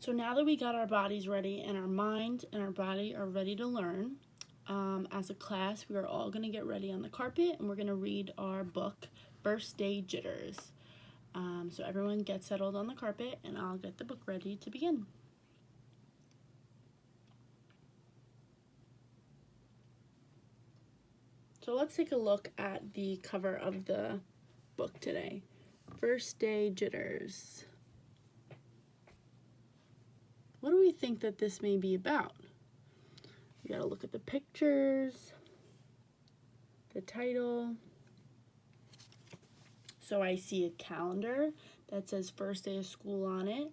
So now that we got our bodies ready and our mind and our body are ready to learn, as a class, we are all going to get ready on the carpet and we're going to read our book, First Day Jitters. So everyone get settled on the carpet and I'll get the book ready to begin. So let's take a look at the cover of the book today. First Day Jitters. What do we think that this may be about? You gotta look at the pictures, the title. So I see a calendar that says first day of school on it,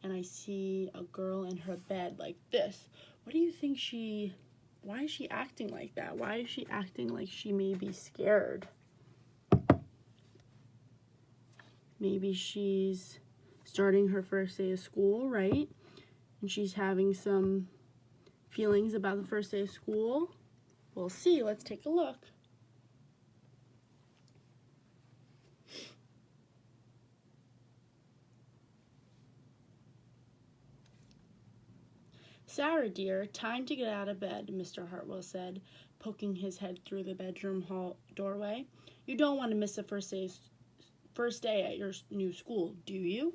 and I see a girl in her bed like this. What do you think why is she acting like that? Why is she acting like she may be scared? Maybe she's starting her first day of school, right? And she's having some feelings about the first day of school. We'll see. Let's take a look. Sarah, dear, time to get out of bed, Mr. Hartwell said, poking his head through the bedroom hall doorway. You don't want to miss the first day at your new school, do you?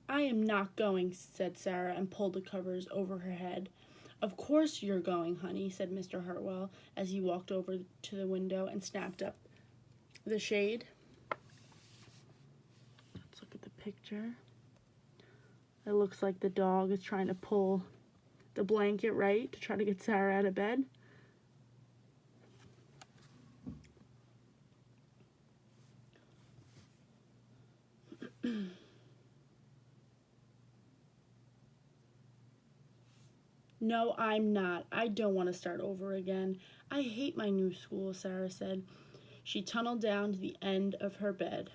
I am not going, said Sarah, and pulled the covers over her head. Of course you're going, honey, said Mr. Hartwell as he walked over to the window and snapped up the shade. Let's look at the picture. It looks like the dog is trying to pull the blanket right to try to get Sarah out of bed. No, I'm not. I don't want to start over again. I hate my new school, Sarah said. She tunneled down to the end of her bed.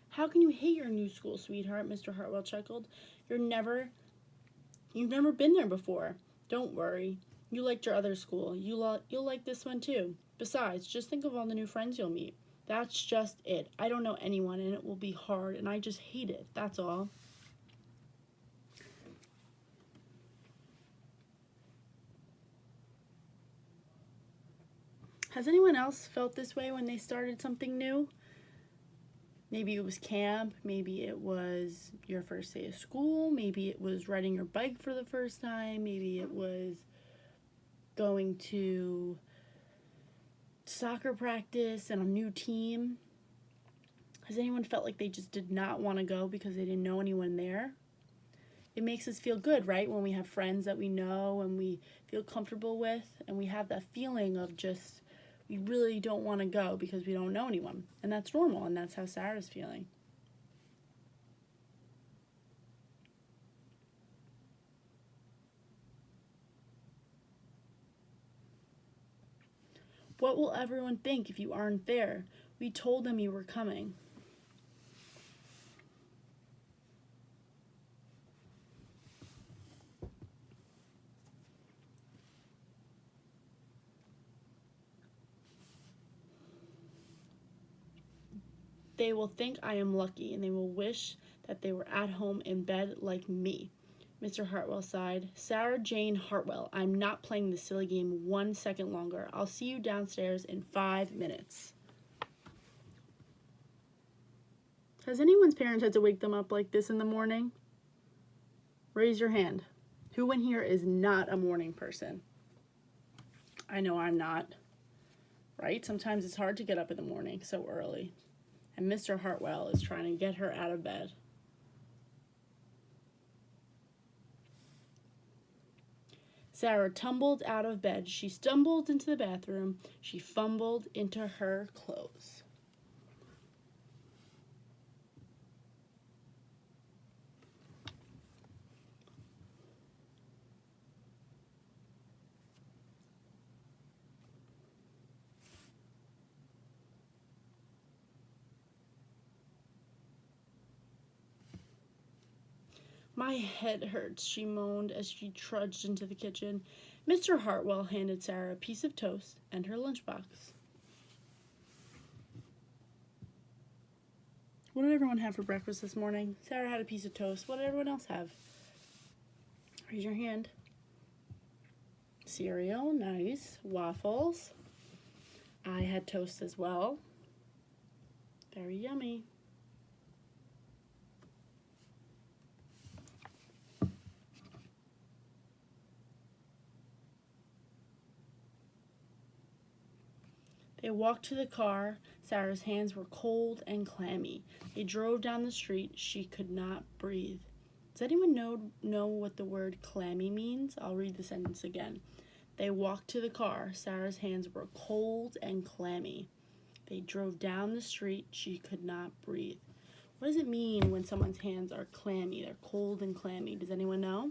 How can you hate your new school, sweetheart? Mr. Hartwell chuckled. You've never been there before. Don't worry. You liked your other school. You'll like this one too. Besides, just think of all the new friends you'll meet. That's just it. I don't know anyone and it will be hard and I just hate it. That's all. Has anyone else felt this way when they started something new? Maybe it was camp, maybe it was your first day of school, maybe it was riding your bike for the first time, maybe it was going to soccer practice and a new team. Has anyone felt like they just did not want to go because they didn't know anyone there? It makes us feel good, right? When we have friends that we know and we feel comfortable with and we have that feeling of just we really don't want to go because we don't know anyone. And that's normal, and that's how Sarah's feeling. What will everyone think if you aren't there? We told them you were coming. They will think I am lucky, and they will wish that they were at home in bed like me. Mr. Hartwell sighed. Sarah Jane Hartwell, I'm not playing this silly game 1 second longer. I'll see you downstairs in 5 minutes. Has anyone's parents had to wake them up like this in the morning? Raise your hand. Who in here is not a morning person? I know I'm not. Right? Sometimes it's hard to get up in the morning so early. And Mr. Hartwell is trying to get her out of bed. Sarah tumbled out of bed. She stumbled into the bathroom. She fumbled into her clothes. My head hurts, she moaned as she trudged into the kitchen. Mr. Hartwell handed Sarah a piece of toast and her lunchbox. What did everyone have for breakfast this morning? Sarah had a piece of toast. What did everyone else have? Raise your hand. Cereal, nice. Waffles. I had toast as well. Very yummy. They walked to the car. Sarah's hands were cold and clammy. They drove down the street. She could not breathe. Does anyone know what the word clammy means? I'll read the sentence again. They walked to the car. Sarah's hands were cold and clammy. They drove down the street. She could not breathe. What does it mean when someone's hands are clammy? They're cold and clammy. Does anyone know?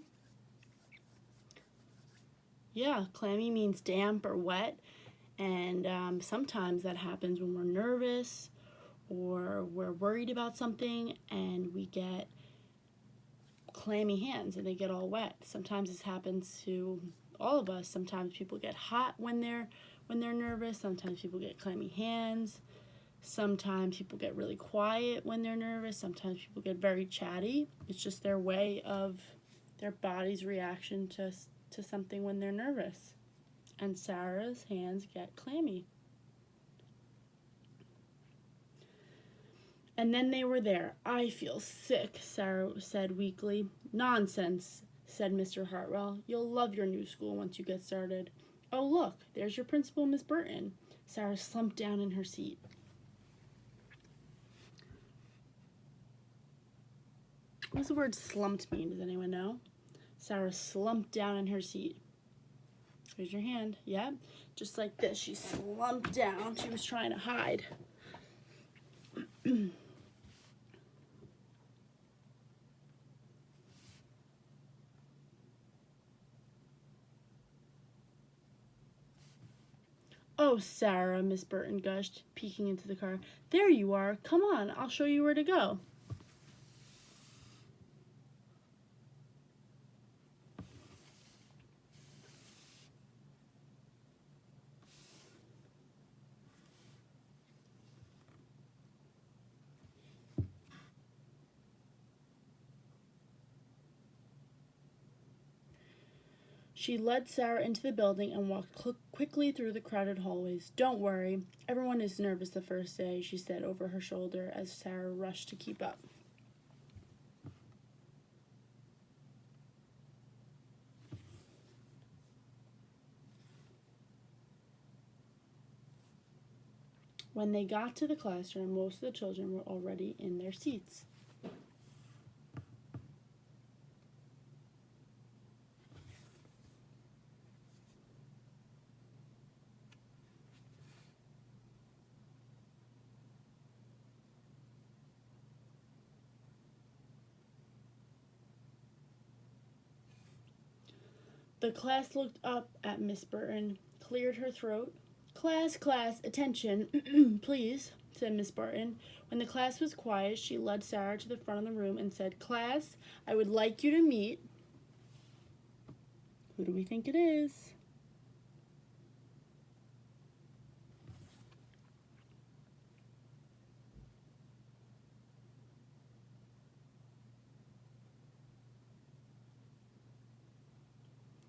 Yeah, clammy means damp or wet. And sometimes that happens when we're nervous or we're worried about something and we get clammy hands and they get all wet. Sometimes this happens to all of us. Sometimes people get hot when they're nervous. Sometimes people get clammy hands. Sometimes people get really quiet when they're nervous. Sometimes people get very chatty. It's just their way of their body's reaction to something when they're nervous. And Sarah's hands get clammy. And then they were there. I feel sick, Sarah said weakly. Nonsense, said Mr. Hartwell. You'll love your new school once you get started. Oh, look, there's your principal, Miss Burton. Sarah slumped down in her seat. What does the word slumped mean? Does anyone know? Sarah slumped down in her seat. Raise your hand. Yeah, just like this. She slumped down. She was trying to hide. Oh, Sarah, Miss Burton gushed, peeking into the car. There you are. Come on, I'll show you where to go. She led Sarah into the building and walked quickly through the crowded hallways. Don't worry, everyone is nervous the first day, she said over her shoulder as Sarah rushed to keep up. When they got to the classroom, most of the children were already in their seats. The class looked up at Miss Burton, cleared her throat. Class, attention, please, said Miss Burton. When the class was quiet, she led Sarah to the front of the room and said, Class, I would like you to meet... Who do we think it is?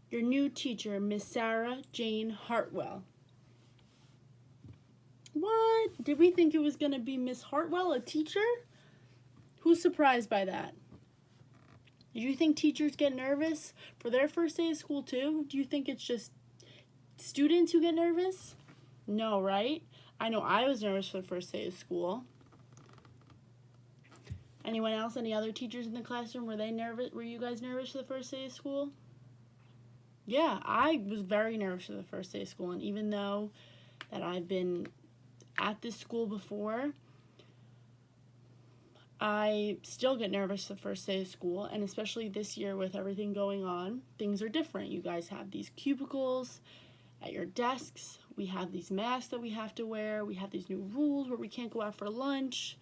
Your new teacher, Miss Sarah Jane Hartwell. What? Did we think it was going to be Miss Hartwell, a teacher? Who's surprised by that? Do you think teachers get nervous for their first day of school too? Do you think it's just students who get nervous? No, right? I know I was nervous for the first day of school. Anyone else? Any other teachers in the classroom? Were they nervous? Were you guys nervous for the first day of school? Yeah, I was very nervous for the first day of school, and even though that I've been at this school before, I still get nervous the first day of school, and especially this year with everything going on, things are different. You guys have these cubicles at your desks. We have these masks that we have to wear. We have these new rules where we can't go out for lunch.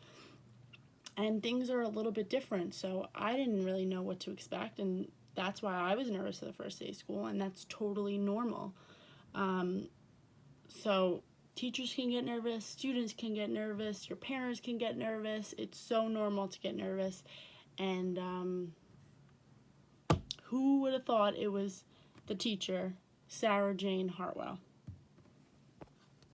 and things are a little bit different. So I didn't really know what to expect, and that's why I was nervous for the first day of school, and that's totally normal. So teachers can get nervous, students can get nervous, your parents can get nervous. It's so normal to get nervous. And who would have thought it was the teacher, Sarah Jane Hartwell?